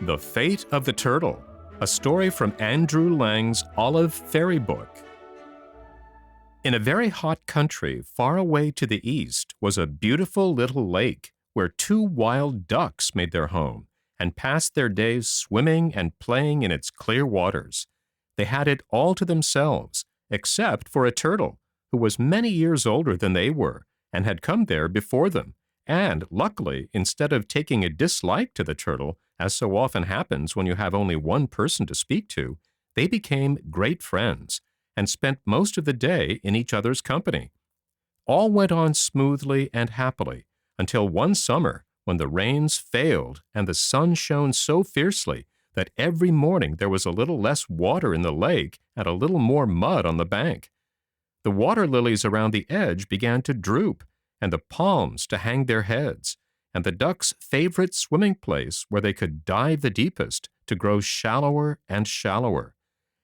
The Fate of the Turtle, a story from Andrew Lang's Olive Fairy Book. In a very hot country far away to the east was a beautiful little lake where two wild ducks made their home and passed their days swimming and playing in its clear waters. They had it all to themselves, except for a turtle, who was many years older than they were and had come there before them. And, luckily, instead of taking a dislike to the turtle, as so often happens when you have only one person to speak to, they became great friends and spent most of the day in each other's company. All went on smoothly and happily until one summer when the rains failed and the sun shone so fiercely that every morning there was a little less water in the lake and a little more mud on the bank. The water lilies around the edge began to droop, and the palms to hang their heads, and the ducks' favorite swimming place where they could dive the deepest to grow shallower and shallower.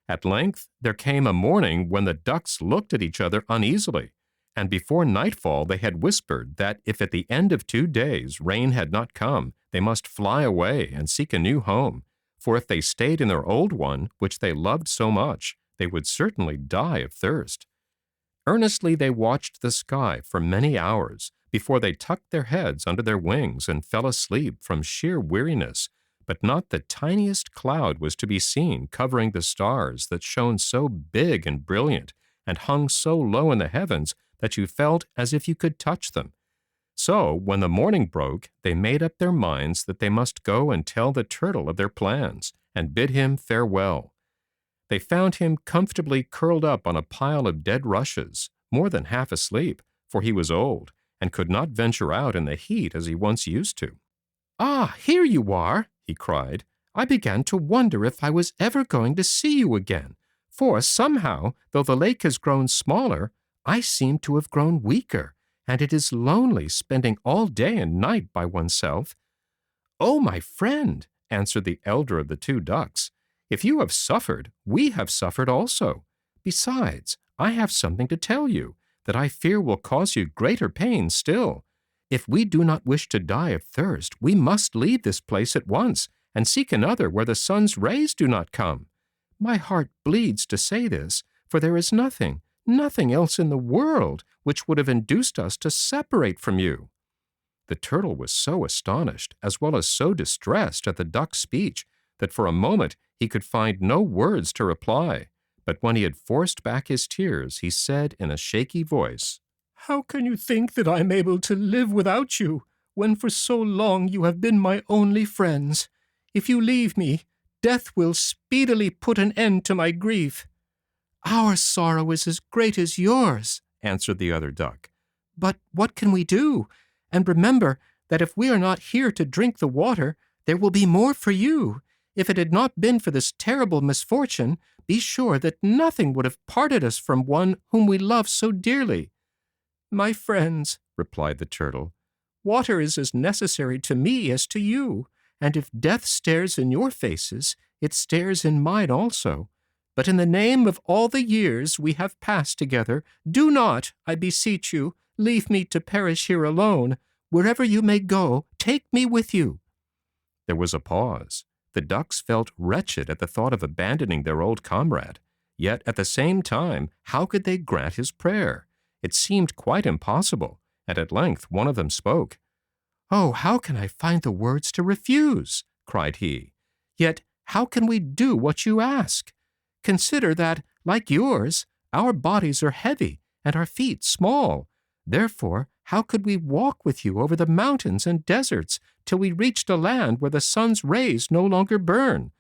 At length there came a morning when the ducks looked at each other uneasily, and before nightfall they had whispered that if at the end of 2 days rain had not come, they must fly away and seek a new home, for if they stayed in their old one, which they loved so much, they would certainly die of thirst. Earnestly they watched the sky for many hours before they tucked their heads under their wings and fell asleep from sheer weariness, but not the tiniest cloud was to be seen covering the stars that shone so big and brilliant and hung so low in the heavens that you felt as if you could touch them. So, when the morning broke, they made up their minds that they must go and tell the turtle of their plans and bid him farewell. They found him comfortably curled up on a pile of dead rushes, more than half asleep, for he was old, and could not venture out in the heat as he once used to. "Ah, here you are!" he cried. "I began to wonder if I was ever going to see you again, for somehow, though the lake has grown smaller, I seem to have grown weaker, and it is lonely spending all day and night by oneself." "Oh, my friend," answered the elder of the two ducks, "if you have suffered, we have suffered also. Besides, I have something to tell you that I fear will cause you greater pain still. If we do not wish to die of thirst, we must leave this place at once and seek another where the sun's rays do not come. My heart bleeds to say this, for there is nothing else in the world which would have induced us to separate from you." The turtle was so astonished, as well as so distressed at the duck's speech, that for a moment he could find no words to reply. But when he had forced back his tears, he said in a shaky voice, "How can you think that I am able to live without you, when for so long you have been my only friends? If you leave me, death will speedily put an end to my grief." "Our sorrow is as great as yours," answered the other duck. "But what can we do? And remember that if we are not here to drink the water, there will be more for you. If it had not been for this terrible misfortune, be sure that nothing would have parted us from one whom we love so dearly." "My friends," replied the turtle, "water is as necessary to me as to you, and if death stares in your faces, it stares in mine also. But in the name of all the years we have passed together, do not, I beseech you, leave me to perish here alone. Wherever you may go, take me with you." There was a pause. The ducks felt wretched at the thought of abandoning their old comrade. Yet, at the same time, how could they grant his prayer? It seemed quite impossible, and at length one of them spoke. "Oh, how can I find the words to refuse?" cried he. "Yet how can we do what you ask? Consider that, like yours, our bodies are heavy and our feet small. Therefore, how could we walk with you over the mountains and deserts till we reached a land where the sun's rays no longer burn?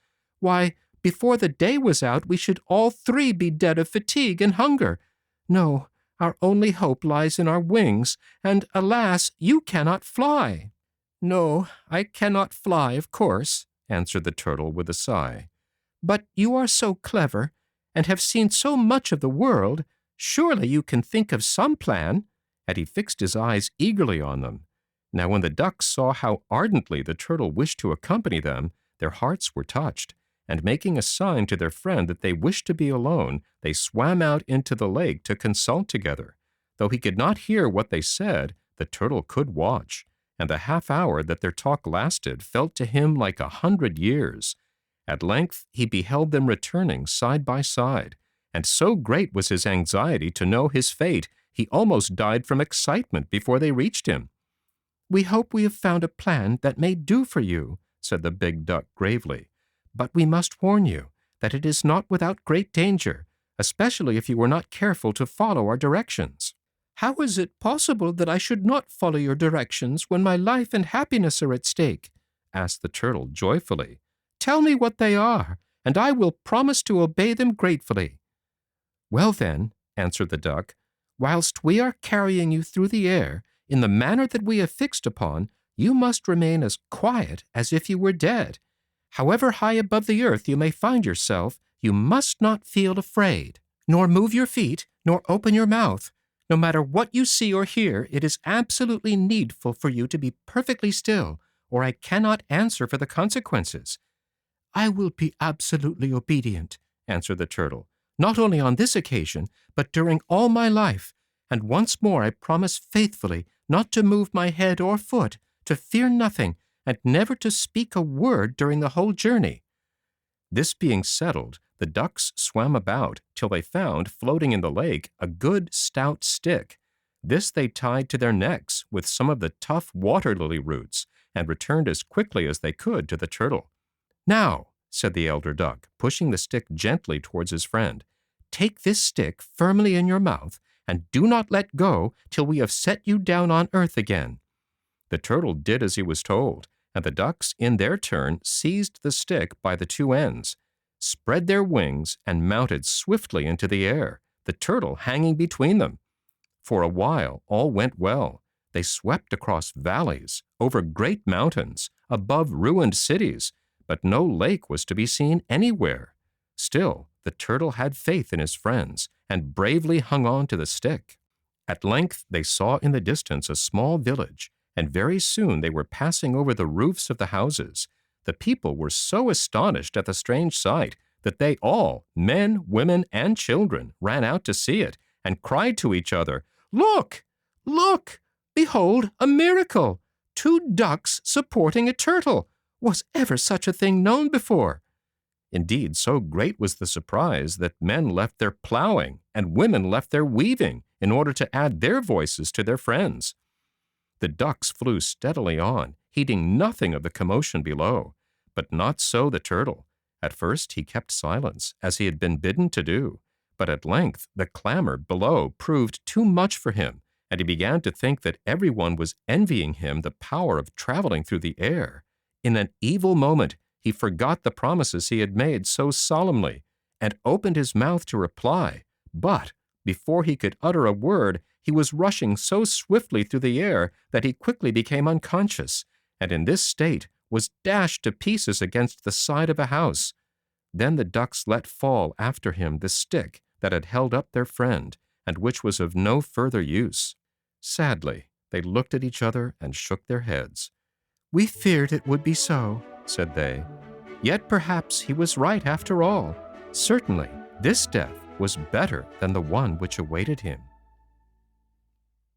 Why, before the day was out, we should all three be dead of fatigue and hunger. No, our only hope lies in our wings, and alas, you cannot fly." "No, I cannot fly, of course," answered the turtle with a sigh. "But you are so clever, and have seen so much of the world, surely you can think of some plan." And he fixed his eyes eagerly on them. Now when the ducks saw how ardently the turtle wished to accompany them, their hearts were touched, and making a sign to their friend that they wished to be alone, they swam out into the lake to consult together. Though he could not hear what they said, the turtle could watch, and the half-hour that their talk lasted felt to him like 100 years. At length he beheld them returning side by side, and so great was his anxiety to know his fate, he almost died from excitement before they reached him. "We hope we have found a plan that may do for you," said the big duck gravely. "But we must warn you that it is not without great danger, especially if you are not careful to follow our directions." "How is it possible that I should not follow your directions when my life and happiness are at stake?" asked the turtle joyfully. "Tell me what they are, and I will promise to obey them gratefully." "Well then," answered the duck, "whilst we are carrying you through the air, in the manner that we have fixed upon, you must remain as quiet as if you were dead. However high above the earth you may find yourself, you must not feel afraid, nor move your feet, nor open your mouth. No matter what you see or hear, it is absolutely needful for you to be perfectly still, or I cannot answer for the consequences." "I will be absolutely obedient," answered the turtle, "not only on this occasion, but during all my life, and once more I promise faithfully not to move my head or foot, to fear nothing, and never to speak a word during the whole journey." This being settled, the ducks swam about till they found, floating in the lake, a good stout stick. This they tied to their necks with some of the tough water-lily roots, and returned as quickly as they could to the turtle. "Now," said the elder duck, pushing the stick gently towards his friend, "take this stick firmly in your mouth, and do not let go till we have set you down on earth again." The turtle did as he was told, and the ducks, in their turn, seized the stick by the two ends, spread their wings, and mounted swiftly into the air, the turtle hanging between them. For a while all went well. They swept across valleys, over great mountains, above ruined cities, but no lake was to be seen anywhere. Still, the turtle had faith in his friends, and bravely hung on to the stick. At length they saw in the distance a small village, and very soon they were passing over the roofs of the houses. The people were so astonished at the strange sight that they all, men, women, and children, ran out to see it, and cried to each other, "Look! Look! Behold a miracle! 2 ducks supporting a turtle! Was ever such a thing known before?" Indeed, so great was the surprise that men left their plowing and women left their weaving in order to add their voices to their friends. The ducks flew steadily on, heeding nothing of the commotion below. But not so the turtle. At first he kept silence, as he had been bidden to do. But at length the clamor below proved too much for him, and he began to think that everyone was envying him the power of traveling through the air. In an evil moment he forgot the promises he had made so solemnly, and opened his mouth to reply. But before he could utter a word, he was rushing so swiftly through the air that he quickly became unconscious, and in this state was dashed to pieces against the side of a house. Then the ducks let fall after him the stick that had held up their friend, and which was of no further use. Sadly, they looked at each other and shook their heads. "We feared it would be so," said they. "Yet perhaps he was right after all. Certainly, this death was better than the one which awaited him."